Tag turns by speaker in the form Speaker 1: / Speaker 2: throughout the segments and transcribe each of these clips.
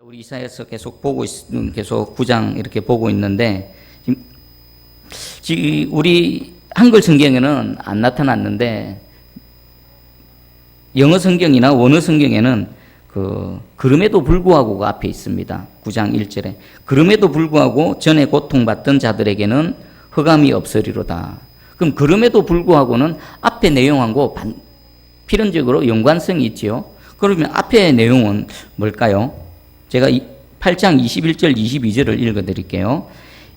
Speaker 1: 우리 이사야서 계속 계속 9장 이렇게 보고 있는데, 지금 우리 한글 성경에는 안 나타났는데, 영어 성경이나 원어 성경에는 그럼에도 불구하고가 앞에 있습니다. 9장 1절에. 그럼에도 불구하고 전에 고통받던 자들에게는 흑암이 없으리로다. 그럼 그럼에도 불구하고는 앞에 내용하고 필연적으로 연관성이 있지요. 그러면 앞에 내용은 뭘까요? 제가 8장 21절 22절을 읽어드릴게요.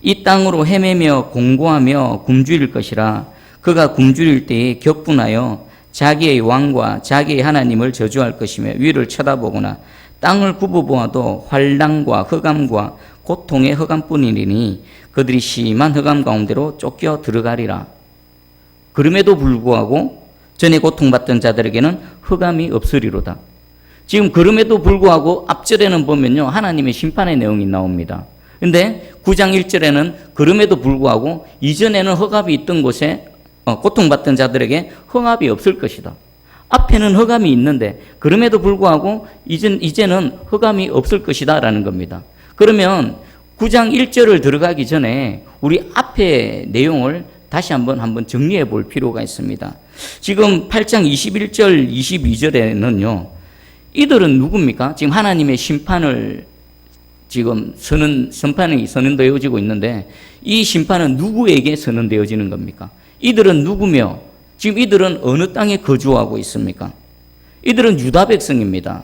Speaker 1: 이 땅으로 헤매며 공고하며 굶주릴 것이라. 그가 굶주릴 때에 격분하여 자기의 왕과 자기의 하나님을 저주할 것이며 위를 쳐다보거나 땅을 굽어보아도 환난과 흑암과 고통의 흑암뿐이니 그들이 심한 흑암 가운데로 쫓겨 들어가리라. 그럼에도 불구하고 전에 고통받던 자들에게는 흑암이 없으리로다. 지금 그럼에도 불구하고 앞절에는 보면요, 하나님의 심판의 내용이 나옵니다. 근데 9장 1절에는 그럼에도 불구하고 이전에는 흑암이 있던 곳에 고통받던 자들에게 흑암이 없을 것이다. 앞에는 흑암이 있는데 그럼에도 불구하고 이제는 흑암이 없을 것이다 라는 겁니다. 그러면 9장 1절을 들어가기 전에 우리 앞에 내용을 다시 한번 정리해 볼 필요가 있습니다. 지금 8장 21절 22절에는요, 이들은 누굽니까? 지금 하나님의 심판을 지금 심판이 선언되어지고 있는데, 이 심판은 누구에게 선언되어지는 겁니까? 이들은 누구며 지금 이들은 어느 땅에 거주하고 있습니까? 이들은 유다 백성입니다.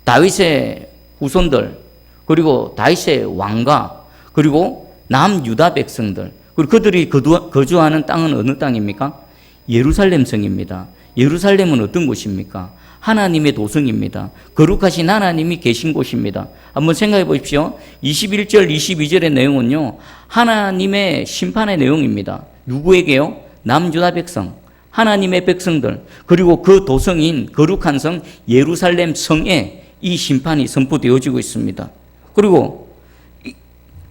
Speaker 1: 다윗의 후손들, 그리고 다윗의 왕가, 그리고 남유다 백성들, 그리고 그들이 거주하는 땅은 어느 땅입니까? 예루살렘 성입니다. 예루살렘은 어떤 곳입니까? 하나님의 도성입니다. 거룩하신 하나님이 계신 곳입니다. 한번 생각해 보십시오. 21절, 22절의 내용은요, 하나님의 심판의 내용입니다. 누구에게요? 남유다 백성, 하나님의 백성들, 그리고 그 도성인 거룩한 성 예루살렘 성에 이 심판이 선포되어지고 있습니다. 그리고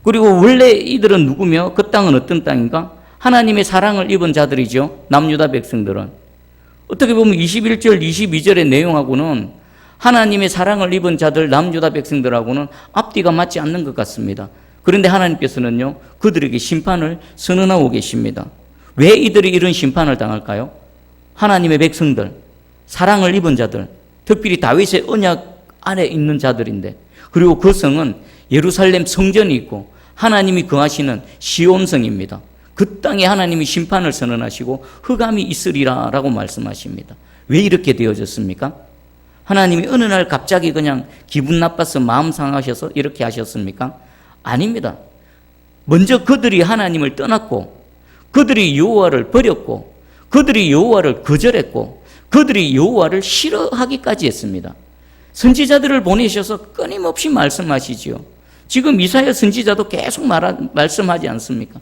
Speaker 1: 원래 이들은 누구며 그 땅은 어떤 땅인가? 하나님의 사랑을 입은 자들이죠. 남유다 백성들은. 어떻게 보면 21절, 22절의 내용하고는 하나님의 사랑을 입은 자들, 남유다 백성들하고는 앞뒤가 맞지 않는 것 같습니다. 그런데 하나님께서는요, 그들에게 심판을 선언하고 계십니다. 왜 이들이 이런 심판을 당할까요? 하나님의 백성들, 사랑을 입은 자들, 특별히 다윗의 언약 안에 있는 자들인데, 그리고 그 성은 예루살렘 성전이 있고 하나님이 거하시는 시온성입니다. 그 땅에 하나님이 심판을 선언하시고 흑암이 있으리라 라고 말씀하십니다. 왜 이렇게 되어졌습니까? 하나님이 어느 날 갑자기 그냥 기분 나빠서 마음 상하셔서 이렇게 하셨습니까? 아닙니다. 먼저 그들이 하나님을 떠났고, 그들이 여호와를 버렸고, 그들이 여호와를 거절했고, 그들이 여호와를 싫어하기까지 했습니다. 선지자들을 보내셔서 끊임없이 말씀하시지요. 지금 이사야 선지자도 계속 말씀하지 않습니까?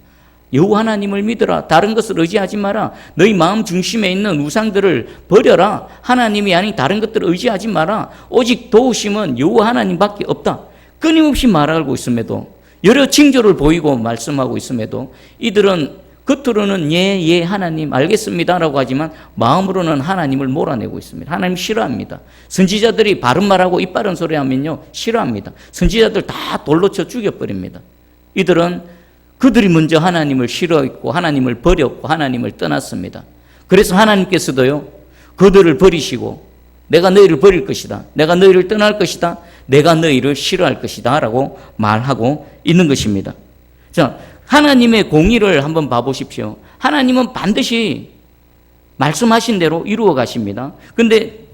Speaker 1: 여호와 하나님을 믿어라. 다른 것을 의지하지 마라. 너희 마음 중심에 있는 우상들을 버려라. 하나님이 아닌 다른 것들을 의지하지 마라. 오직 도우심은 여호와 하나님밖에 없다. 끊임없이 말하고 있음에도, 여러 징조를 보이고 말씀하고 있음에도 이들은 겉으로는 예 하나님 알겠습니다라고 하지만 마음으로는 하나님을 몰아내고 있습니다. 하나님 싫어합니다. 선지자들이 바른 말하고 입 바른 소리 하면요, 싫어합니다. 선지자들 다 돌로 쳐 죽여버립니다. 이들은 그들이 먼저 하나님을 싫어했고 하나님을 버렸고 하나님을 떠났습니다. 그래서 하나님께서도요, 그들을 버리시고 내가 너희를 버릴 것이다, 내가 너희를 떠날 것이다, 내가 너희를 싫어할 것이다 라고 말하고 있는 것입니다. 자, 하나님의 공의를 한번 봐보십시오. 하나님은 반드시 말씀하신 대로 이루어 가십니다. 근데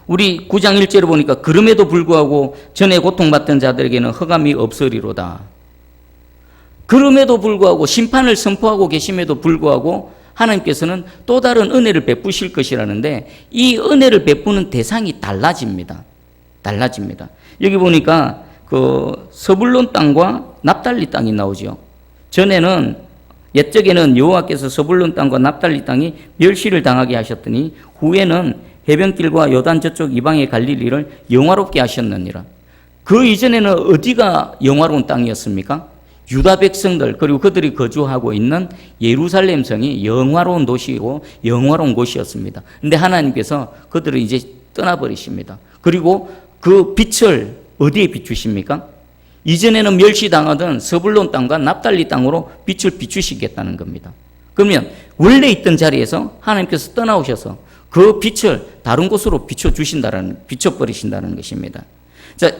Speaker 1: 우리 9장 1절을 보니까 그럼에도 불구하고 전에 고통받던 자들에게는 흑암이 없으리로다. 그럼에도 불구하고 심판을 선포하고 계심에도 불구하고 하나님께서는 또 다른 은혜를 베푸실 것이라는데, 이 은혜를 베푸는 대상이 달라집니다. 여기 보니까 서불론 땅과 납달리 땅이 나오죠. 전에는 옛적에는 여호와께서 서불론 땅과 납달리 땅이 멸시를 당하게 하셨더니 후에는 해변길과 요단 저쪽 이방의 갈릴리를 영화롭게 하셨느니라. 그 이전에는 어디가 영화로운 땅이었습니까? 유다 백성들, 그리고 그들이 거주하고 있는 예루살렘 성이 영화로운 도시이고 영화로운 곳이었습니다. 그런데 하나님께서 그들을 이제 떠나버리십니다. 그리고 그 빛을 어디에 비추십니까? 이전에는 멸시당하던 서불론 땅과 납달리 땅으로 빛을 비추시겠다는 겁니다. 그러면 원래 있던 자리에서 하나님께서 떠나오셔서 그 빛을 다른 곳으로 비춰버리신다는 것입니다. 자,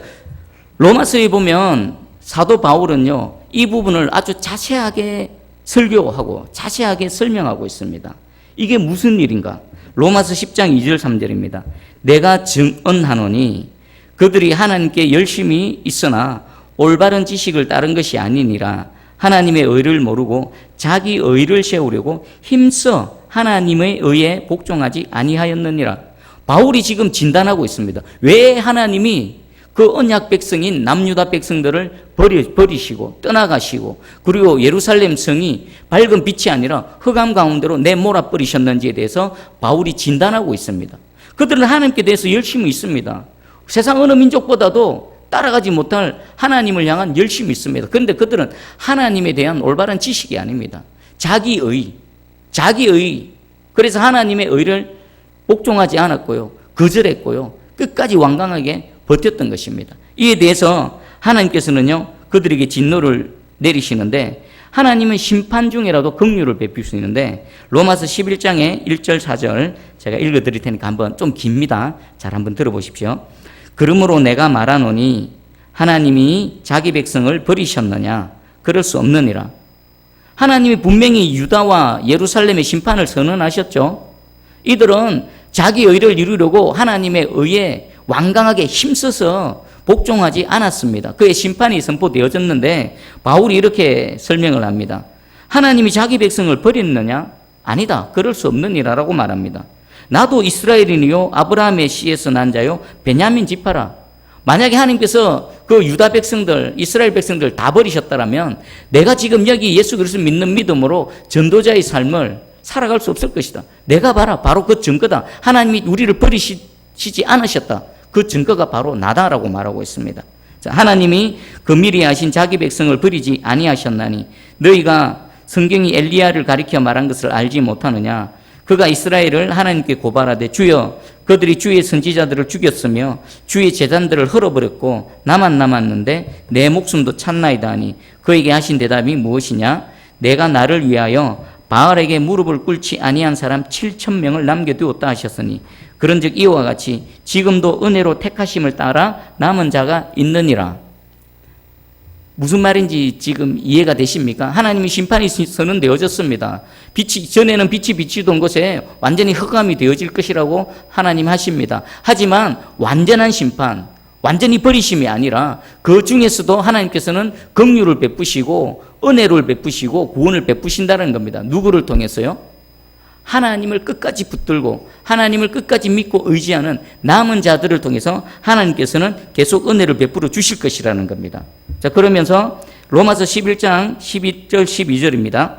Speaker 1: 로마서에 보면 사도 바울은요, 이 부분을 아주 자세하게 설교하고 자세하게 설명하고 있습니다. 이게 무슨 일인가? 로마서 10장 2절 3절입니다. 내가 증언하노니 그들이 하나님께 열심히 있으나 올바른 지식을 따른 것이 아니니라. 하나님의 의를 모르고 자기 의를 세우려고 힘써 하나님의 의에 복종하지 아니하였느니라. 바울이 지금 진단하고 있습니다. 왜 하나님이 그 언약 백성인 남유다 백성들을 버리시고 떠나가시고 그리고 예루살렘 성이 밝은 빛이 아니라 흑암 가운데로 내몰아 버리셨는지에 대해서 바울이 진단하고 있습니다. 그들은 하나님께 대해서 열심히 있습니다. 세상 어느 민족보다도 따라가지 못할 하나님을 향한 열심이 있습니다. 그런데 그들은 하나님에 대한 올바른 지식이 아닙니다. 자기의. 그래서 하나님의 의를 복종하지 않았고요. 거절했고요. 끝까지 완강하게 버텼던 것입니다. 이에 대해서 하나님께서는요, 그들에게 진노를 내리시는데 하나님은 심판 중에라도 긍휼을 베푸시는데 로마서 11장의 1절 4절 제가 읽어드릴 테니까 한번 좀 깁니다. 잘 한번 들어보십시오. 그러므로 내가 말하노니 하나님이 자기 백성을 버리셨느냐? 그럴 수 없느니라. 하나님이 분명히 유다와 예루살렘의 심판을 선언하셨죠. 이들은 자기 의를 이루려고 하나님의 의에 완강하게 힘써서 복종하지 않았습니다. 그의 심판이 선포되어졌는데 바울이 이렇게 설명을 합니다. 하나님이 자기 백성을 버렸느냐? 아니다. 그럴 수 없느니라라고 말합니다. 나도 이스라엘인이요 아브라함의 씨에서 난 자요 베냐민 지파라. 만약에 하나님께서 그 유다 백성들, 이스라엘 백성들 다 버리셨다면 내가 지금 여기 예수 그리스도 믿는 믿음으로 전도자의 삶을 살아갈 수 없을 것이다. 내가 봐라. 바로 그 증거다. 하나님이 우리를 버리시지 않으셨다. 그 증거가 바로 나다라고 말하고 있습니다. 자, 하나님이 그 미리 하신 자기 백성을 버리지 아니하셨나니 너희가 성경이 엘리야를 가리켜 말한 것을 알지 못하느냐? 그가 이스라엘을 하나님께 고발하되 주여 그들이 주의 선지자들을 죽였으며 주의 제단들을 헐어버렸고 나만 남았는데 내 목숨도 찾나이다 하니 그에게 하신 대답이 무엇이냐? 내가 나를 위하여 바알에게 무릎을 꿇지 아니한 사람 7,000명을 남겨두었다 하셨으니 그런즉 이와 같이 지금도 은혜로 택하심을 따라 남은 자가 있느니라. 무슨 말인지 지금 이해가 되십니까? 하나님의 심판이 선언되어졌습니다. 전에는 빛이 비치던 곳에 완전히 흑암이 되어질 것이라고 하나님 하십니다. 하지만 완전한 심판, 완전히 버리심이 아니라 그 중에서도 하나님께서는 긍휼을 베푸시고 은혜를 베푸시고 구원을 베푸신다는 겁니다. 누구를 통해서요? 하나님을 끝까지 붙들고 하나님을 끝까지 믿고 의지하는 남은 자들을 통해서 하나님께서는 계속 은혜를 베풀어 주실 것이라는 겁니다. 자, 그러면서 로마서 11장 12절 12절입니다.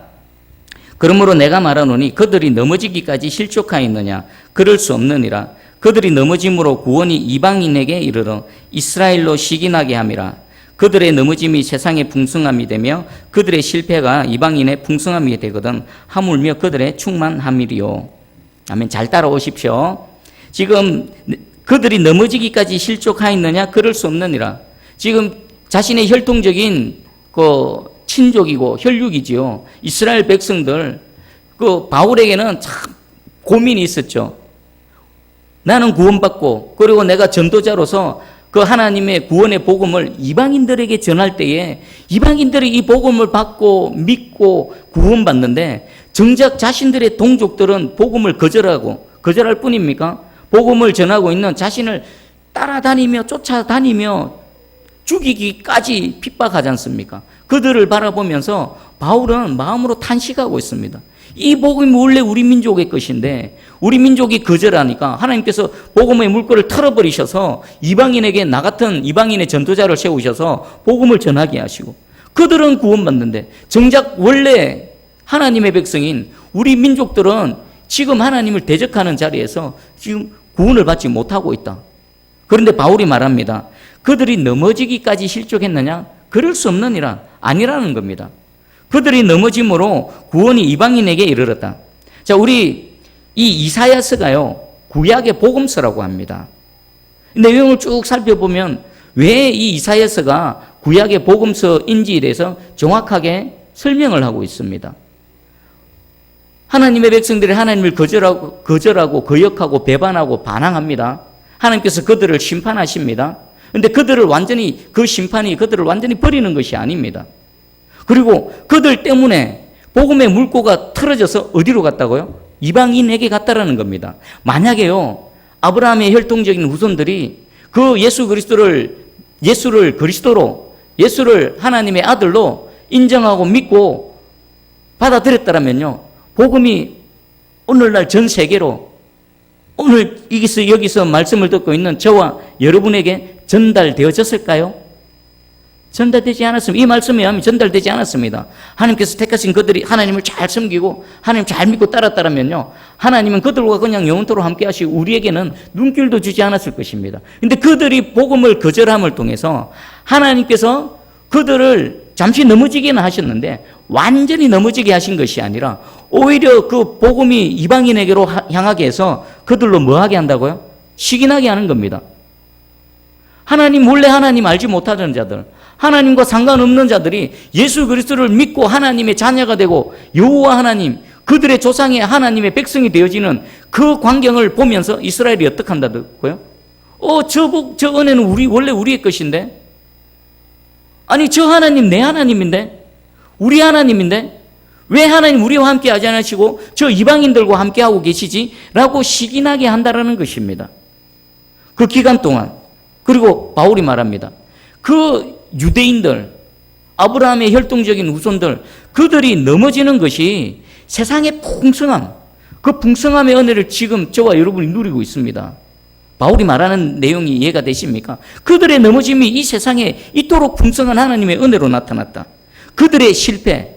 Speaker 1: 그러므로 내가 말하노니 그들이 넘어지기까지 실족하였느냐? 그럴 수 없느니라. 그들이 넘어짐으로 구원이 이방인에게 이르러 이스라엘로 시기나게 함이라. 그들의 넘어짐이 세상의 풍성함이 되며 그들의 실패가 이방인의 풍성함이 되거든 하물며 그들의 충만함이리요. 아멘. 잘 따라오십시오. 지금 그들이 넘어지기까지 실족하였느냐? 그럴 수 없느니라. 지금 자신의 혈통적인 그 친족이고 혈육이지요. 이스라엘 백성들 그 바울에게는 참 고민이 있었죠. 나는 구원받고 그리고 내가 전도자로서 그 하나님의 구원의 복음을 이방인들에게 전할 때에 이방인들이 이 복음을 받고 믿고 구원받는데 정작 자신들의 동족들은 복음을 거절할 뿐입니까? 복음을 전하고 있는 자신을 따라다니며 쫓아다니며 죽이기까지 핍박하지 않습니까? 그들을 바라보면서 바울은 마음으로 탄식하고 있습니다. 이 복음이 원래 우리 민족의 것인데 우리 민족이 거절하니까 하나님께서 복음의 물꼬를 털어버리셔서 이방인에게 나 같은 이방인의 전도자를 세우셔서 복음을 전하게 하시고 그들은 구원받는데 정작 원래 하나님의 백성인 우리 민족들은 지금 하나님을 대적하는 자리에서 지금 구원을 받지 못하고 있다. 그런데 바울이 말합니다. 그들이 넘어지기까지 실족했느냐? 그럴 수 없느니라. 아니라는 겁니다. 그들이 넘어짐으로 구원이 이방인에게 이르렀다. 자, 우리 이 이사야서가요 구약의 복음서라고 합니다. 내용을 쭉 살펴보면 왜 이 이사야서가 구약의 복음서인지에 대해서 정확하게 설명을 하고 있습니다. 하나님의 백성들이 하나님을 거절하고 거역하고 배반하고 반항합니다. 하나님께서 그들을 심판하십니다. 그런데 그 심판이 그들을 완전히 버리는 것이 아닙니다. 그리고 그들 때문에 복음의 물꼬가 틀어져서 어디로 갔다고요? 이방인에게 갔다라는 겁니다. 만약에요, 아브라함의 혈통적인 후손들이 그 예수를 그리스도로, 예수를 하나님의 아들로 인정하고 믿고 받아들였다면요, 복음이 오늘날 전 세계로 오늘 여기서 말씀을 듣고 있는 저와 여러분에게 전달되어졌을까요? 전달되지 않았습니다. 이 말씀에 의하면 전달되지 않았습니다. 하나님께서 택하신 그들이 하나님을 잘 섬기고 하나님 잘 믿고 따랐다면요, 하나님은 그들과 그냥 영원토록 함께 하시고 우리에게는 눈길도 주지 않았을 것입니다. 그런데 그들이 복음을 거절함을 통해서 하나님께서 그들을 잠시 넘어지게는 하셨는데 완전히 넘어지게 하신 것이 아니라 오히려 그 복음이 이방인에게로 향하게 해서 그들로 뭐하게 한다고요? 시기나게 하는 겁니다. 원래 하나님 알지 못하던 자들, 하나님과 상관없는 자들이 예수 그리스도를 믿고 하나님의 자녀가 되고 여호와 하나님, 그들의 조상의 하나님의 백성이 되어지는 그 광경을 보면서 이스라엘이 어떻게 한다고요? 저 은혜는 원래 우리의 것인데? 아니, 저 하나님 내 하나님인데? 우리 하나님인데? 왜 하나님 우리와 함께 하지 않으시고 저 이방인들과 함께 하고 계시지? 라고 시기나게 한다라는 것입니다. 그 기간 동안. 그리고 바울이 말합니다. 그 유대인들, 아브라함의 혈통적인 후손들, 그들이 넘어지는 것이 세상의 풍성함, 그 풍성함의 은혜를 지금 저와 여러분이 누리고 있습니다. 바울이 말하는 내용이 이해가 되십니까? 그들의 넘어짐이 이 세상에 이토록 풍성한 하나님의 은혜로 나타났다. 그들의 실패,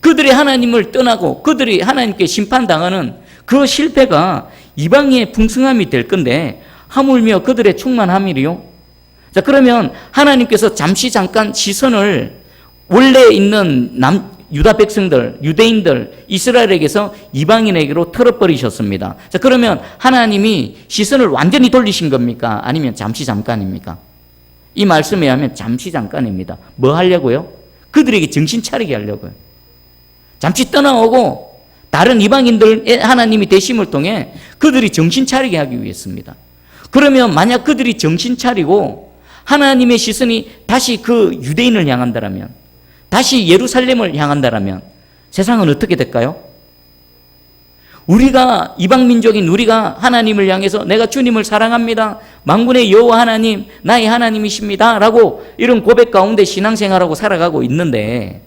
Speaker 1: 그들이 하나님을 떠나고 그들이 하나님께 심판당하는 그 실패가 이방의 풍성함이 될 건데 하물며 그들의 충만함이리요. 자, 그러면 하나님께서 잠깐 시선을 원래 있는 유다 백성들, 유대인들, 이스라엘에게서 이방인에게로 틀어버리셨습니다. 자, 그러면 하나님이 시선을 완전히 돌리신 겁니까? 아니면 잠깐입니까? 이 말씀에 의하면 잠깐입니다. 뭐 하려고요? 그들에게 정신 차리게 하려고요. 잠시 떠나오고 다른 이방인들 하나님이 되심을 통해 그들이 정신 차리게 하기 위해서입니다. 그러면 만약 그들이 정신 차리고 하나님의 시선이 다시 그 유대인을 향한다면, 다시 예루살렘을 향한다면 세상은 어떻게 될까요? 우리가 이방민족인 우리가 하나님을 향해서 내가 주님을 사랑합니다, 만군의 여호와 하나님 나의 하나님이십니다 라고 이런 고백 가운데 신앙생활하고 살아가고 있는데,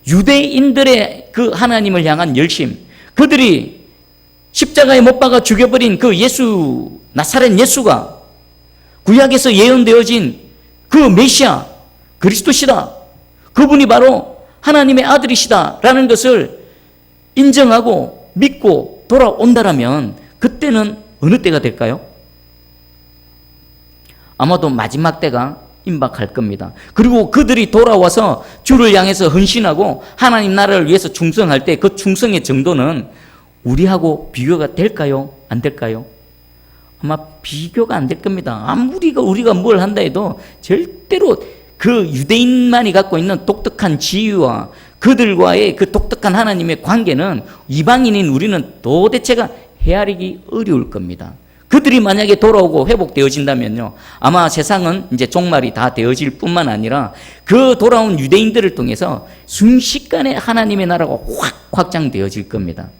Speaker 1: 유대인들의 그 하나님을 향한 열심, 그들이 십자가에 못 박아 죽여버린 그 나사렛 예수가 구약에서 예언되어진 그 메시아 그리스도시다, 그분이 바로 하나님의 아들이시다라는 것을 인정하고 믿고 돌아온다라면 그때는 어느 때가 될까요? 아마도 마지막 때가 임박할 겁니다. 그리고 그들이 돌아와서 주를 향해서 헌신하고 하나님 나라를 위해서 충성할 때 그 충성의 정도는 우리하고 비교가 될까요? 안 될까요? 아마 비교가 안 될 겁니다. 아무리 우리가 뭘 한다 해도 절대로 그 유대인만이 갖고 있는 독특한 지위와 그들과의 그 독특한 하나님의 관계는 이방인인 우리는 도대체가 헤아리기 어려울 겁니다. 그들이 만약에 돌아오고 회복되어진다면요, 아마 세상은 이제 종말이 다 되어질 뿐만 아니라 그 돌아온 유대인들을 통해서 순식간에 하나님의 나라가 확 확장되어질 겁니다.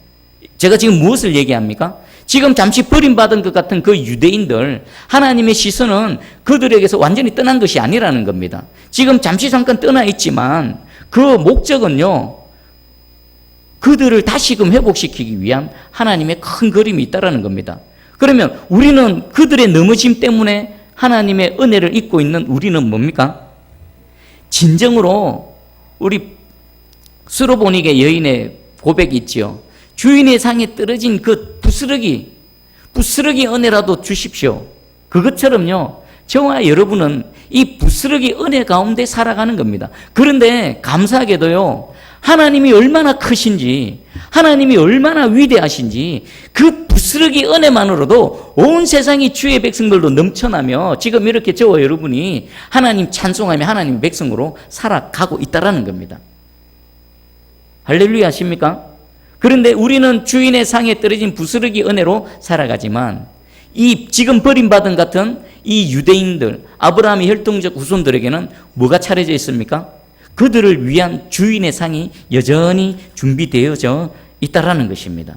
Speaker 1: 제가 지금 무엇을 얘기합니까? 지금 잠시 버림받은 것 같은 그 유대인들, 하나님의 시선은 그들에게서 완전히 떠난 것이 아니라는 겁니다. 지금 잠깐 떠나 있지만 그 목적은요, 그들을 다시금 회복시키기 위한 하나님의 큰 그림이 있다는 겁니다. 그러면 우리는 그들의 넘어짐 때문에 하나님의 은혜를 잊고 있는 우리는 뭡니까? 진정으로 우리 수로보닉의 여인의 고백이 있죠. 주인의 상에 떨어진 그 부스러기 은혜라도 주십시오. 그것처럼요, 저와 여러분은 이 부스러기 은혜 가운데 살아가는 겁니다. 그런데 감사하게도요, 하나님이 얼마나 크신지, 하나님이 얼마나 위대하신지 그 부스러기 은혜만으로도 온 세상이 주의 백성들로 넘쳐나며 지금 이렇게 저와 여러분이 하나님 찬송하며 하나님 백성으로 살아가고 있다라는 겁니다. 할렐루야 하십니까? 그런데 우리는 주인의 상에 떨어진 부스러기 은혜로 살아가지만 이 지금 버림받은 같은 이 유대인들, 아브라함의 혈통적 후손들에게는 뭐가 차려져 있습니까? 그들을 위한 주인의 상이 여전히 준비되어져 있다라는 것입니다.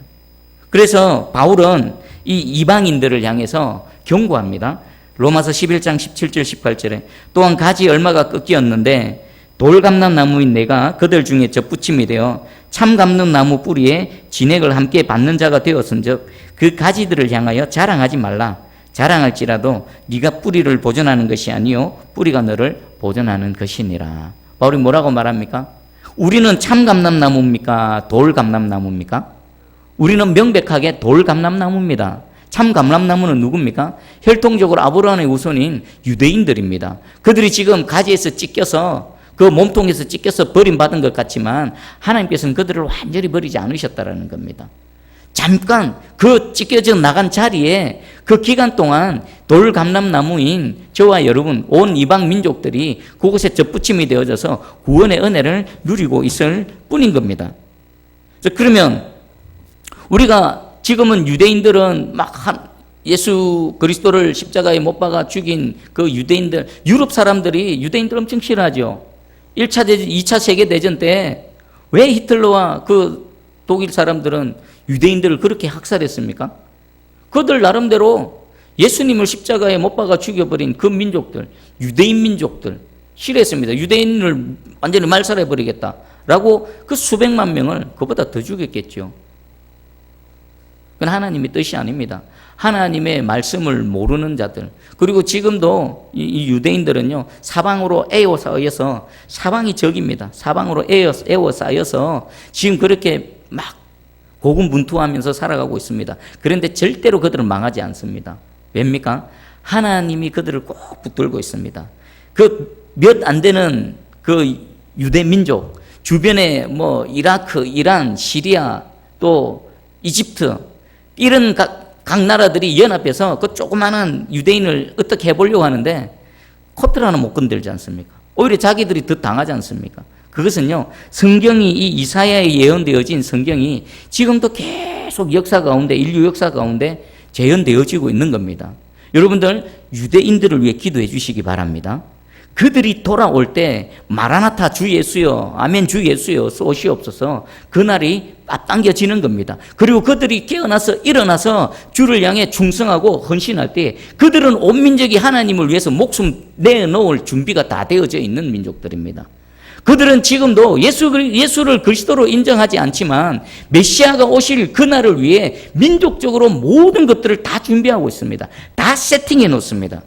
Speaker 1: 그래서 바울은 이 이방인들을 향해서 경고합니다. 로마서 11장 17절 18절에 또한 가지 얼마가 꺾이었는데 돌감람나무인 내가 그들 중에 접붙임이 되어 참감람나무 뿌리에 진액을 함께 받는 자가 되었은즉 그 가지들을 향하여 자랑하지 말라. 자랑할지라도 네가 뿌리를 보존하는 것이 아니요 뿌리가 너를 보존하는 것이니라. 바울이 뭐라고 말합니까? 우리는 참감람나무입니까? 돌감람나무입니까? 우리는 명백하게 돌감람나무입니다. 참감람나무는 누굽니까? 혈통적으로 아브라함의 후손인 유대인들입니다. 그들이 지금 가지에서 찢겨서 그 몸통에서 찢겨서 버림받은 것 같지만 하나님께서는 그들을 완전히 버리지 않으셨다는 겁니다. 잠깐 그 찢겨져 나간 자리에 그 기간 동안 돌감람나무인 저와 여러분 온 이방 민족들이 그곳에 접붙임이 되어져서 구원의 은혜를 누리고 있을 뿐인 겁니다. 그러면 우리가 지금은 유대인들은 막 예수 그리스도를 십자가에 못 박아 죽인 그 유대인들, 유럽 사람들이 유대인들 엄청 싫어하죠. 1차 대전, 2차 세계대전 때 왜 히틀러와 그 독일 사람들은 유대인들을 그렇게 학살했습니까? 그들 나름대로 예수님을 십자가에 못 박아 죽여버린 그 민족들, 유대인 민족들 싫어했습니다. 유대인을 완전히 말살해버리겠다라고 그 수백만 명을 그보다 더 죽였겠죠. 그건 하나님의 뜻이 아닙니다. 하나님의 말씀을 모르는 자들, 그리고 지금도 이 유대인들은요 사방으로 에워싸여서, 사방이 적입니다. 사방으로 에워싸여서 지금 그렇게 막 고군분투하면서 살아가고 있습니다. 그런데 절대로 그들은 망하지 않습니다. 왜입니까? 하나님이 그들을 꼭 붙들고 있습니다. 그 몇 안 되는 그 유대 민족 주변에 뭐 이라크, 이란, 시리아, 또 이집트 이런 각 나라들이 연합해서 그 조그마한 유대인을 어떻게 해보려고 하는데 코트를 하나 못 건들지 않습니까? 오히려 자기들이 더 당하지 않습니까? 그것은요, 성경이 이 이사야에 예언되어진 성경이 지금도 계속 역사 가운데, 인류 역사 가운데 재현되어지고 있는 겁니다. 여러분들 유대인들을 위해 기도해 주시기 바랍니다. 그들이 돌아올 때 마라나타 주 예수여, 아멘 주 예수여 쏘시옵소서, 그날이 앞당겨지는 겁니다. 그리고 그들이 깨어나서 일어나서 주를 향해 충성하고 헌신할 때 그들은 온 민족이 하나님을 위해서 목숨 내놓을 준비가 다 되어져 있는 민족들입니다. 그들은 지금도 예수를 그리스도로 인정하지 않지만 메시아가 오실 그날을 위해 민족적으로 모든 것들을 다 준비하고 있습니다. 다 세팅해 놓습니다.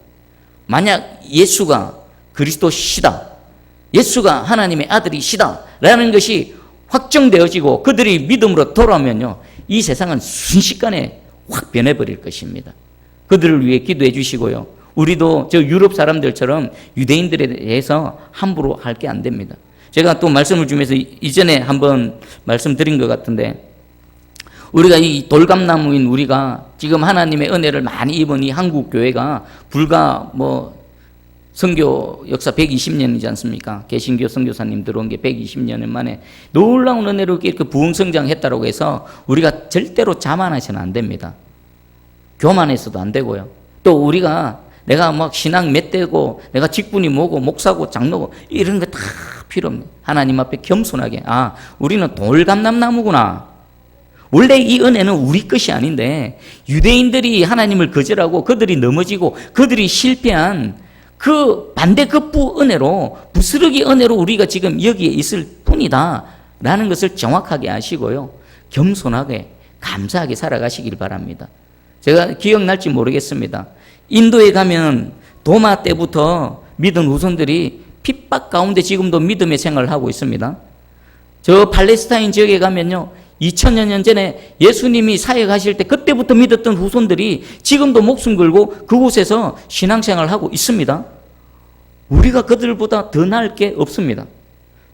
Speaker 1: 만약 예수가 그리스도시다, 예수가 하나님의 아들이시다 라는 것이 확정되어지고 그들이 믿음으로 돌아오면요, 이 세상은 순식간에 확 변해버릴 것입니다. 그들을 위해 기도해 주시고요, 우리도 저 유럽 사람들처럼 유대인들에 대해서 함부로 할 게 안 됩니다. 제가 또 말씀을 주면서 이전에 한번 말씀드린 것 같은데, 우리가 이 돌감나무인 우리가 지금 하나님의 은혜를 많이 입은 이 한국 교회가 불과 뭐 선교 역사 120년이지 않습니까? 개신교 선교사님 들어온 게 120년 만에 놀라운 은혜로 이렇게 부흥성장했다고 해서 우리가 절대로 자만해서는 안 됩니다. 교만해서도 안 되고요. 또 우리가 내가 막 신앙 맺대고 내가 직분이 뭐고 목사고 장로고 이런 거 다 필요 없네. 하나님 앞에 겸손하게, 아, 우리는 돌감람나무구나. 원래 이 은혜는 우리 것이 아닌데 유대인들이 하나님을 거절하고 그들이 넘어지고 그들이 실패한 그 반대급부 은혜로, 부스러기 은혜로 우리가 지금 여기에 있을 뿐이다 라는 것을 정확하게 아시고요, 겸손하게 감사하게 살아가시길 바랍니다. 제가 기억날지 모르겠습니다. 인도에 가면 도마 때부터 믿은 후손들이 핍박 가운데 지금도 믿음의 생활을 하고 있습니다. 저 팔레스타인 지역에 가면요, 2000여 년 전에 예수님이 사역하실 때 그때부터 믿었던 후손들이 지금도 목숨 걸고 그곳에서 신앙생활을 하고 있습니다. 우리가 그들보다 더 나을 게 없습니다.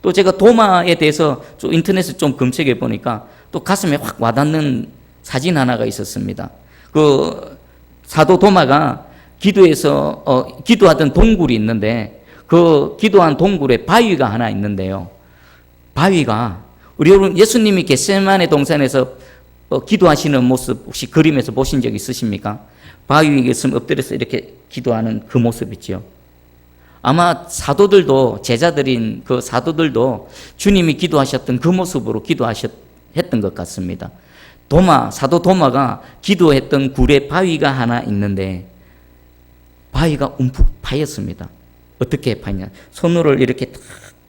Speaker 1: 또 제가 도마에 대해서 좀 인터넷에 좀 검색해 보니까 또 가슴에 확 와닿는 사진 하나가 있었습니다. 그 사도 도마가 기도하던 동굴이 있는데 그 기도한 동굴에 바위가 하나 있는데요. 바위가 우리 여러분 예수님이 겟세마네 동산에서 기도하시는 모습 혹시 그림에서 보신 적 있으십니까? 바위 위에 엎드려서 이렇게 기도하는 그 모습 있죠. 아마 사도들도 제자들인 그 사도들도 주님이 기도하셨던 그 모습으로 기도했던 것 같습니다. 사도 도마가 기도했던 굴에 바위가 하나 있는데 바위가 움푹 파였습니다. 어떻게 파냐? 손으로 이렇게 탁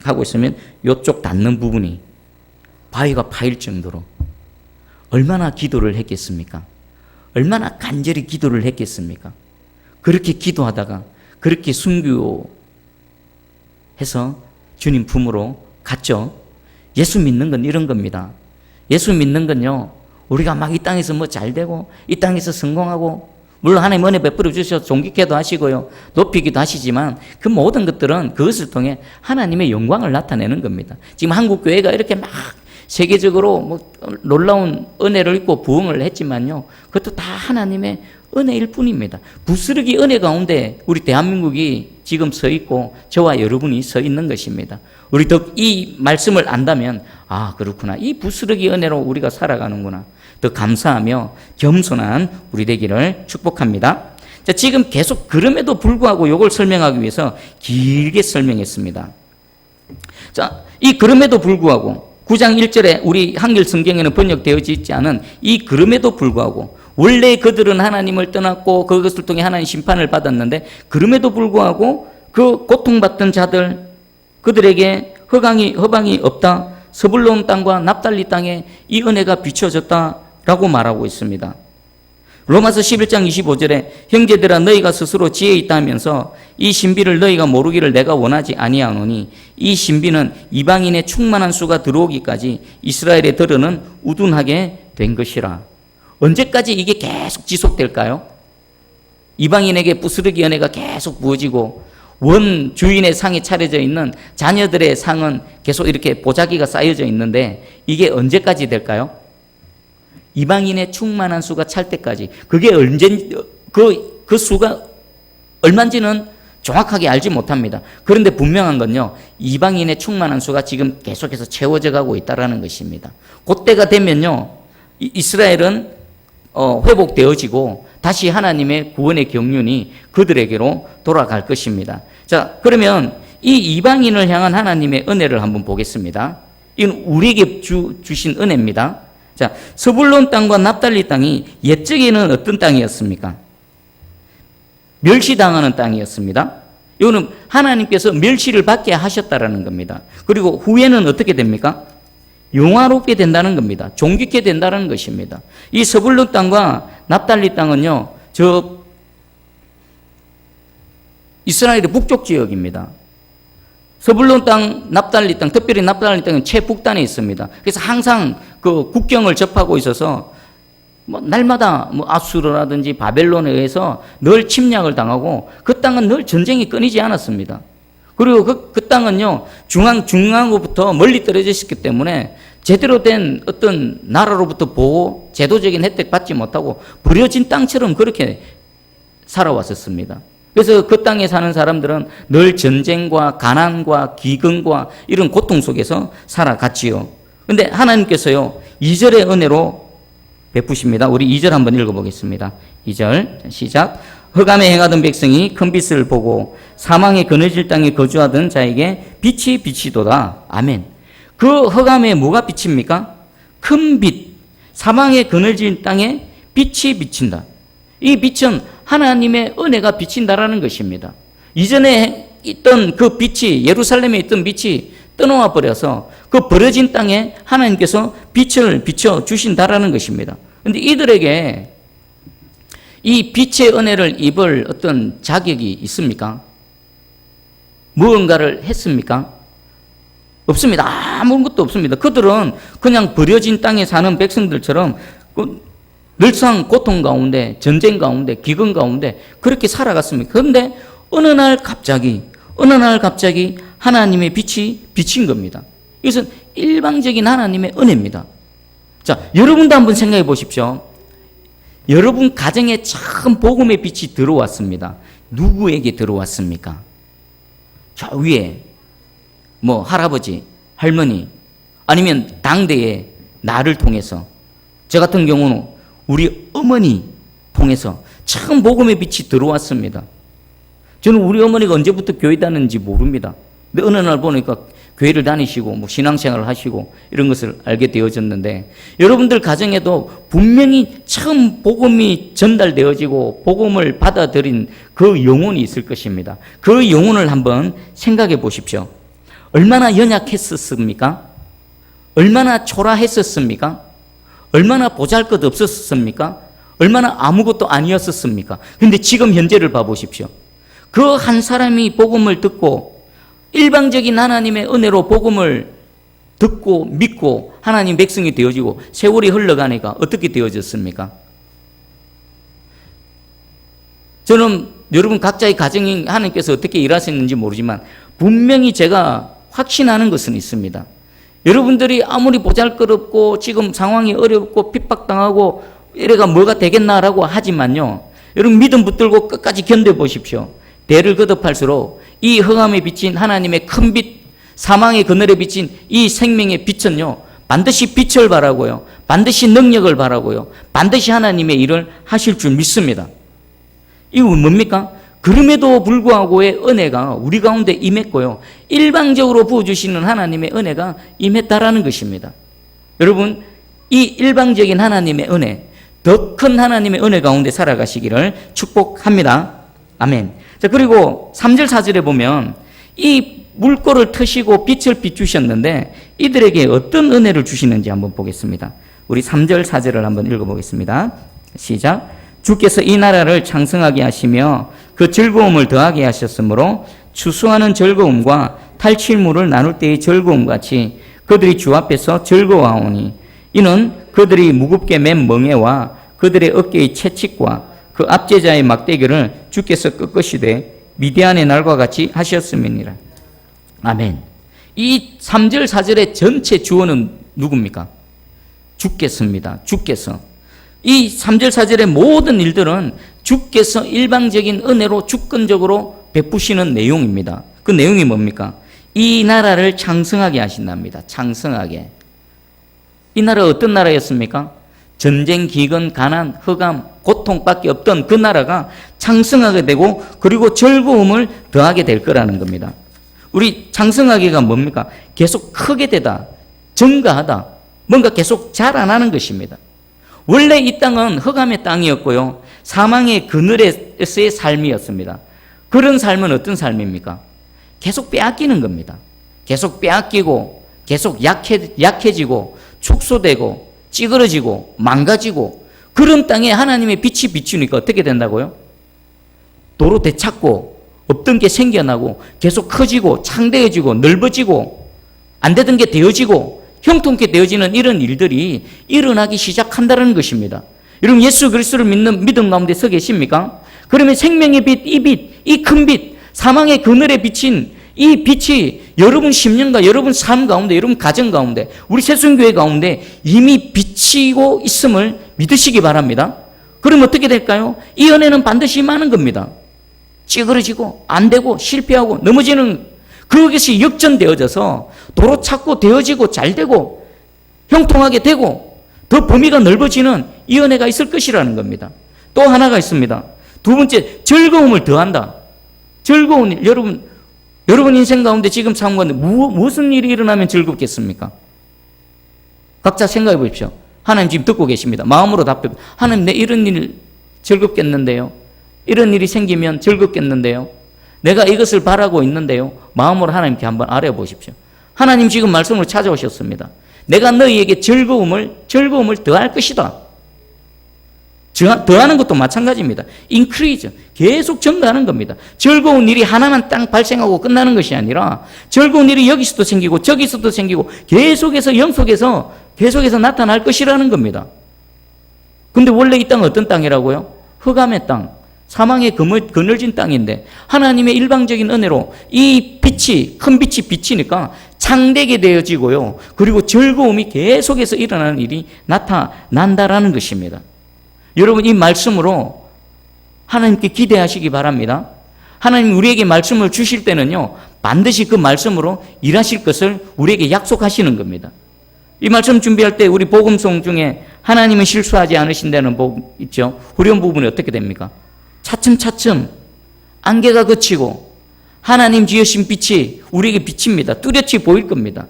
Speaker 1: 하고 있으면 이쪽 닿는 부분이 바위가 파일 정도로 얼마나 기도를 했겠습니까? 얼마나 간절히 기도를 했겠습니까? 그렇게 기도하다가 그렇게 순교해서 주님 품으로 갔죠. 예수 믿는 건 이런 겁니다. 예수 믿는 건요, 우리가 막 이 땅에서 뭐 잘 되고 이 땅에서 성공하고 물론 하나님 은혜 베풀어 주셔서 존귀케도 하시고요, 높이기도 하시지만 그 모든 것들은 그것을 통해 하나님의 영광을 나타내는 겁니다. 지금 한국 교회가 이렇게 막 세계적으로 뭐 놀라운 은혜를 입고 부흥을 했지만요, 그것도 다 하나님의 은혜일 뿐입니다. 부스러기 은혜 가운데 우리 대한민국이 지금 서 있고 저와 여러분이 서 있는 것입니다. 우리 더 이 말씀을 안다면 그렇구나, 이 부스러기 은혜로 우리가 살아가는구나, 더 감사하며 겸손한 우리 되기를 축복합니다. 자, 지금 계속 그럼에도 불구하고 이걸 설명하기 위해서 길게 설명했습니다. 자, 이 그럼에도 불구하고 9장 1절에 우리 한글 성경에는 번역되어 있지 않은 이 그럼에도 불구하고, 원래 그들은 하나님을 떠났고 그것을 통해 하나님 심판을 받았는데 그럼에도 불구하고 그 고통받던 자들, 그들에게 허방이 없다, 스불론 땅과 납달리 땅에 이 은혜가 비춰졌다라고 말하고 있습니다. 로마서 11장 25절에 형제들아 너희가 스스로 지혜 있다 하면서 이 신비를 너희가 모르기를 내가 원하지 아니하노니 이 신비는 이방인의 충만한 수가 들어오기까지 이스라엘의 들어는 우둔하게 된 것이라. 언제까지 이게 계속 지속될까요? 이방인에게 부스러기 은혜가 계속 부어지고 원 주인의 상이 차려져 있는 자녀들의 상은 계속 이렇게 보자기가 쌓여져 있는데 이게 언제까지 될까요? 이방인의 충만한 수가 찰 때까지. 그게 그 수가 얼마인지는 정확하게 알지 못합니다. 그런데 분명한 건요, 이방인의 충만한 수가 지금 계속해서 채워져 가고 있다는 것입니다. 그때가 되면요, 이스라엘은 회복되어지고 다시 하나님의 구원의 경륜이 그들에게로 돌아갈 것입니다. 자, 그러면 이 이방인을 향한 하나님의 은혜를 한번 보겠습니다. 이건 우리에게 주신 은혜입니다. 자, 스불론 땅과 납달리 땅이 옛적에는 어떤 땅이었습니까? 멸시당하는 땅이었습니다. 이거는 하나님께서 멸시를 받게 하셨다라는 겁니다. 그리고 후에는 어떻게 됩니까? 영화롭게 된다는 겁니다. 존귀케 된다는 것입니다. 이 스불론 땅과 납달리 땅은요, 이스라엘의 북쪽 지역입니다. 스불론 땅, 납달리 땅, 특별히 납달리 땅은 최북단에 있습니다. 그래서 항상 그 국경을 접하고 있어서 날마다 아수르라든지 바벨론에 의해서 늘 침략을 당하고 그 땅은 늘 전쟁이 끊이지 않았습니다. 그리고 그 땅은요, 중앙으로부터 멀리 떨어져 있었기 때문에 제대로 된 어떤 나라로부터 보호, 제도적인 혜택 받지 못하고 버려진 땅처럼 그렇게 살아왔었습니다. 그래서 그 땅에 사는 사람들은 늘 전쟁과 가난과 기근과 이런 고통 속에서 살아갔지요. 근데 하나님께서요, 2절의 은혜로 베푸십니다. 우리 2절 한번 읽어보겠습니다. 2절 시작. 흑암에 행하던 백성이 큰 빛을 보고 사망의 그늘질 땅에 거주하던 자에게 빛이 비치도다. 아멘. 그 흑암에 뭐가 비칩니까? 큰 빛. 사망의 그늘진 땅에 빛이 비친다. 이 빛은 하나님의 은혜가 비친다라는 것입니다. 이전에 있던 그 빛이, 예루살렘에 있던 빛이 떠나와 버려서 그 버려진 땅에 하나님께서 빛을 비춰 주신다라는 것입니다. 그런데 이들에게 이 빛의 은혜를 입을 어떤 자격이 있습니까? 무언가를 했습니까? 없습니다. 아무것도 없습니다. 그들은 그냥 버려진 땅에 사는 백성들처럼 늘상 고통 가운데, 전쟁 가운데, 기근 가운데 그렇게 살아갔습니다. 그런데 어느 날 갑자기 하나님의 빛이 비친 겁니다. 이것은 일방적인 하나님의 은혜입니다. 자, 여러분도 한번 생각해 보십시오. 여러분 가정에 참 복음의 빛이 들어왔습니다. 누구에게 들어왔습니까? 저 위에 뭐 할아버지, 할머니, 아니면 당대에 나를 통해서, 저 같은 경우는 우리 어머니 통해서 참 복음의 빛이 들어왔습니다. 저는 우리 어머니가 언제부터 교회 다녔는지 모릅니다. 근데 어느 날 보니까 교회를 다니시고 뭐 신앙생활을 하시고 이런 것을 알게 되어졌는데, 여러분들 가정에도 분명히 처음 복음이 전달되어지고 복음을 받아들인 그 영혼이 있을 것입니다. 그 영혼을 한번 생각해 보십시오. 얼마나 연약했었습니까? 얼마나 초라했었습니까? 얼마나 보잘것없었습니까? 얼마나 아무것도 아니었었습니까? 근데 지금 현재를 봐보십시오. 그 한 사람이 복음을 듣고 일방적인 하나님의 은혜로 복음을 듣고 믿고 하나님 백성이 되어지고 세월이 흘러가니까 어떻게 되어졌습니까? 저는 여러분 각자의 가정이 하나님께서 어떻게 일하셨는지 모르지만 분명히 제가 확신하는 것은 있습니다. 여러분들이 아무리 보잘것없고 지금 상황이 어렵고 핍박당하고 이래가 뭐가 되겠나라고 하지만요, 여러분 믿음 붙들고 끝까지 견뎌보십시오. 대를 거듭할수록 이 흑암에 비친 하나님의 큰 빛, 사망의 그늘에 비친 이 생명의 빛은요, 반드시 빛을 발하고요, 반드시 능력을 발하고요, 반드시 하나님의 일을 하실 줄 믿습니다. 이거 뭡니까? 그럼에도 불구하고의 은혜가 우리 가운데 임했고요, 일방적으로 부어주시는 하나님의 은혜가 임했다라는 것입니다. 여러분, 이 일방적인 하나님의 은혜, 더 큰 하나님의 은혜 가운데 살아가시기를 축복합니다. 아멘. 자, 그리고 3절 4절에 보면 이 물꼬를 트시고 빛을 비추셨는데 이들에게 어떤 은혜를 주시는지 한번 보겠습니다. 우리 3절 4절을 한번 읽어보겠습니다. 시작. 주께서 이 나라를 창성하게 하시며 그 즐거움을 더하게 하셨으므로 추수하는 즐거움과 탈취물을 나눌 때의 즐거움같이 그들이 주 앞에서 즐거워하오니, 이는 그들이 무겁게 맨 멍에와 그들의 어깨의 채찍과 그 압제자의 막대기를 주께서 꺾으시되 미디안의 날과 같이 하셨음이니라. 아멘. 이 3절 4절의 전체 주어는 누굽니까? 주께서입니다. 주께서. 이 3절 4절의 모든 일들은 주께서 일방적인 은혜로 주권적으로 베푸시는 내용입니다. 그 내용이 뭡니까? 이 나라를 창성하게 하신답니다. 창성하게. 이 나라가 어떤 나라였습니까? 전쟁, 기근, 가난, 흑암, 고통밖에 없던 그 나라가 창성하게 되고 그리고 즐거움을 더하게 될 거라는 겁니다. 우리 창성하게가 뭡니까? 계속 크게 되다, 증가하다, 뭔가 계속 자라나는 것입니다. 원래 이 땅은 흑암의 땅이었고요, 사망의 그늘에서의 삶이었습니다. 그런 삶은 어떤 삶입니까? 계속 빼앗기는 겁니다. 계속 빼앗기고 계속 약해지고 축소되고 찌그러지고 망가지고, 그런 땅에 하나님의 빛이 비추니까 어떻게 된다고요? 도로 되찾고 없던 게 생겨나고 계속 커지고 창대해지고 넓어지고 안 되던 게 되어지고 형통케 되어지는 이런 일들이 일어나기 시작한다는 것입니다. 여러분, 예수 그리스도를 믿는 믿음 가운데 서 계십니까? 그러면 생명의 빛, 이 빛, 이 큰 빛, 사망의 그늘에 비친 이 빛이 여러분 심령과 여러분 삶 가운데, 여러분 가정 가운데, 우리 새순교회 가운데 이미 비치고 있음을 믿으시기 바랍니다. 그럼 어떻게 될까요? 이 은혜는 반드시 임하는 겁니다. 찌그러지고 안 되고 실패하고 넘어지는 그것이 역전되어져서 도로 찾고 되어지고 잘 되고 형통하게 되고 더 범위가 넓어지는 이 은혜가 있을 것이라는 겁니다. 또 하나가 있습니다. 두 번째, 즐거움을 더한다. 즐거운 일, 여러분 인생 가운데 지금 삶 가운데 무슨 일이 일어나면 즐겁겠습니까? 각자 생각해 보십시오. 하나님 지금 듣고 계십니다. 마음으로 답해. 하나님, 내 이런 일 즐겁겠는데요. 이런 일이 생기면 즐겁겠는데요. 내가 이것을 바라고 있는데요. 마음으로 하나님께 한번 알아보십시오. 하나님 지금 말씀으로 찾아오셨습니다. 내가 너희에게 즐거움을 더할 것이다. 더하는 것도 마찬가지입니다. increase, 계속 증가하는 겁니다. 즐거운 일이 하나만 딱 발생하고 끝나는 것이 아니라 즐거운 일이 여기서도 생기고 저기서도 생기고 계속해서 영속에서 계속해서 나타날 것이라는 겁니다. 근데 원래 이 땅은 어떤 땅이라고요? 흑암의 땅, 사망의 그늘진 땅인데 하나님의 일방적인 은혜로 이 빛이, 큰 빛이 비치니까 창대게 되어지고요. 그리고 즐거움이 계속해서 일어나는 일이 나타난다라는 것입니다. 여러분, 이 말씀으로 하나님께 기대하시기 바랍니다. 하나님 우리에게 말씀을 주실 때는요, 반드시 그 말씀으로 일하실 것을 우리에게 약속하시는 겁니다. 이 말씀 준비할 때 우리 복음송 중에 하나님은 실수하지 않으신다는 복 있죠. 후렴 부분이 어떻게 됩니까? 차츰차츰 안개가 그치고 하나님 지으신 빛이 우리에게 비칩니다. 뚜렷이 보일 겁니다.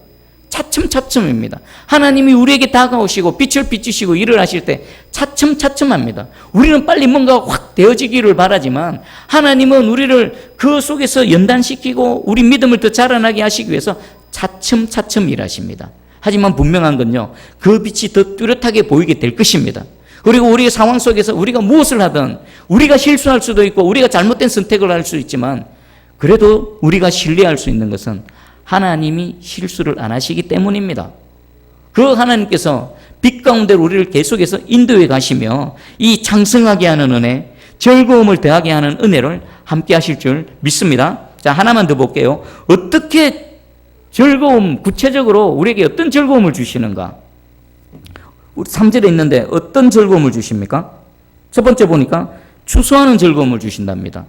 Speaker 1: 차츰차츰입니다. 하나님이 우리에게 다가오시고 빛을 비추시고 일을 하실 때 차츰차츰합니다. 우리는 빨리 뭔가 확 되어지기를 바라지만 하나님은 우리를 그 속에서 연단시키고 우리 믿음을 더 자라나게 하시기 위해서 차츰차츰 일하십니다. 하지만 분명한 건요, 그 빛이 더 뚜렷하게 보이게 될 것입니다. 그리고 우리의 상황 속에서 우리가 무엇을 하든 우리가 실수할 수도 있고 우리가 잘못된 선택을 할 수 있지만 그래도 우리가 신뢰할 수 있는 것은 하나님이 실수를 안 하시기 때문입니다. 그 하나님께서 빛 가운데 우리를 계속해서 인도해 가시며 이 창성하게 하는 은혜, 즐거움을 더하게 하는 은혜를 함께 하실 줄 믿습니다. 자, 하나만 더 볼게요. 어떻게 즐거움, 구체적으로 우리에게 어떤 즐거움을 주시는가? 우리 3절에 있는데 어떤 즐거움을 주십니까? 첫 번째 보니까 추수하는 즐거움을 주신답니다.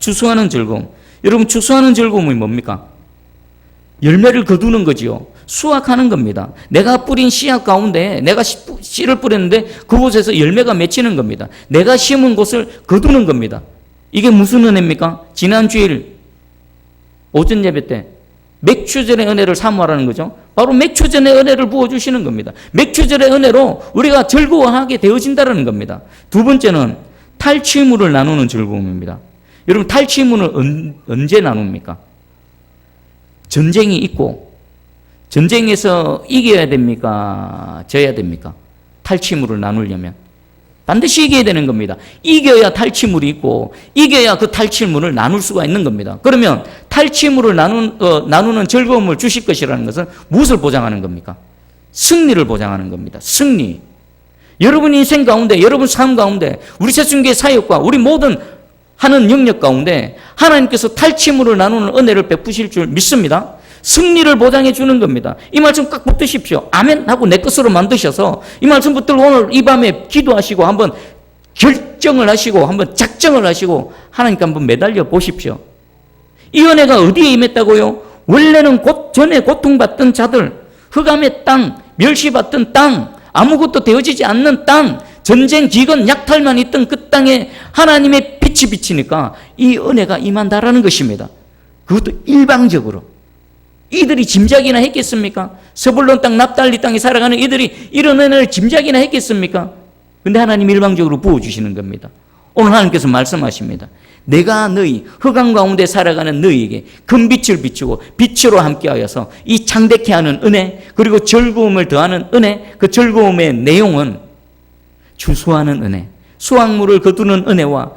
Speaker 1: 추수하는 즐거움. 여러분, 추수하는 즐거움이 뭡니까? 열매를 거두는 거지요. 수확하는 겁니다. 내가 뿌린 씨앗 가운데 내가 씨를 뿌렸는데 그곳에서 열매가 맺히는 겁니다. 내가 심은 곳을 거두는 겁니다. 이게 무슨 은혜입니까? 지난 주일 오전 예배 때 맥추전의 은혜를 사모하라는 거죠. 바로 맥추전의 은혜를 부어주시는 겁니다. 맥추전의 은혜로 우리가 즐거워하게 되어진다는 겁니다. 두 번째는 탈취물을 나누는 즐거움입니다. 여러분, 탈취물은 언제 나눕니까? 전쟁이 있고 전쟁에서 이겨야 됩니까? 져야 됩니까? 탈취물을 나누려면 반드시 이겨야 되는 겁니다. 이겨야 탈취물이 있고 이겨야 그 탈취물을 나눌 수가 있는 겁니다. 그러면 탈취물을 나누는 즐거움을 주실 것이라는 것은 무엇을 보장하는 겁니까? 승리를 보장하는 겁니다. 승리. 여러분 인생 가운데, 여러분 삶 가운데, 우리 새순교회 사역과 우리 모든 하는 영역 가운데 하나님께서 탈취물을 나누는 은혜를 베푸실 줄 믿습니다. 승리를 보장해 주는 겁니다. 이 말씀 꽉 붙드십시오. 아멘 하고 내 것으로 만드셔서 이 말씀 붙들 오늘 이 밤에 기도하시고 한번 결정을 하시고 한번 작정을 하시고 하나님께 한번 매달려 보십시오. 이 은혜가 어디에 임했다고요? 원래는 전에 고통받던 자들, 흑암의 땅, 멸시받던 땅, 아무것도 되어지지 않는 땅, 전쟁, 기근, 약탈만 있던 그 땅에 하나님의 빛이 비치니까 이 은혜가 임한다라는 것입니다. 그것도 일방적으로. 이들이 짐작이나 했겠습니까? 서불론 땅, 납달리 땅에 살아가는 이들이 이런 은혜를 짐작이나 했겠습니까? 근데 하나님 일방적으로 부어주시는 겁니다. 오늘 하나님께서 말씀하십니다. 내가 너희 흑암 가운데 살아가는 너희에게 큰 빛을 비추고 빛으로 함께하여서 이 창대케 하는 은혜, 그리고 즐거움을 더하는 은혜, 그 즐거움의 내용은 추수하는 은혜, 수확물을 거두는 은혜와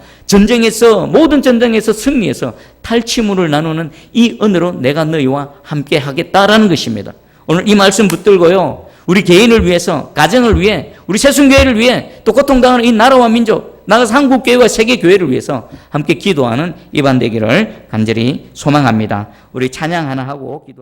Speaker 1: 모든 전쟁에서 승리해서 탈취물을 나누는 이 은혜로 내가 너희와 함께 하겠다라는 것입니다. 오늘 이 말씀 붙들고요, 우리 개인을 위해서, 가정을 위해, 우리 새순교회를 위해, 또 고통당하는 이 나라와 민족, 나아가서 한국교회와 세계교회를 위해서 함께 기도하는 이반 되기를 간절히 소망합니다. 우리 찬양 하나 하고 기도합니다.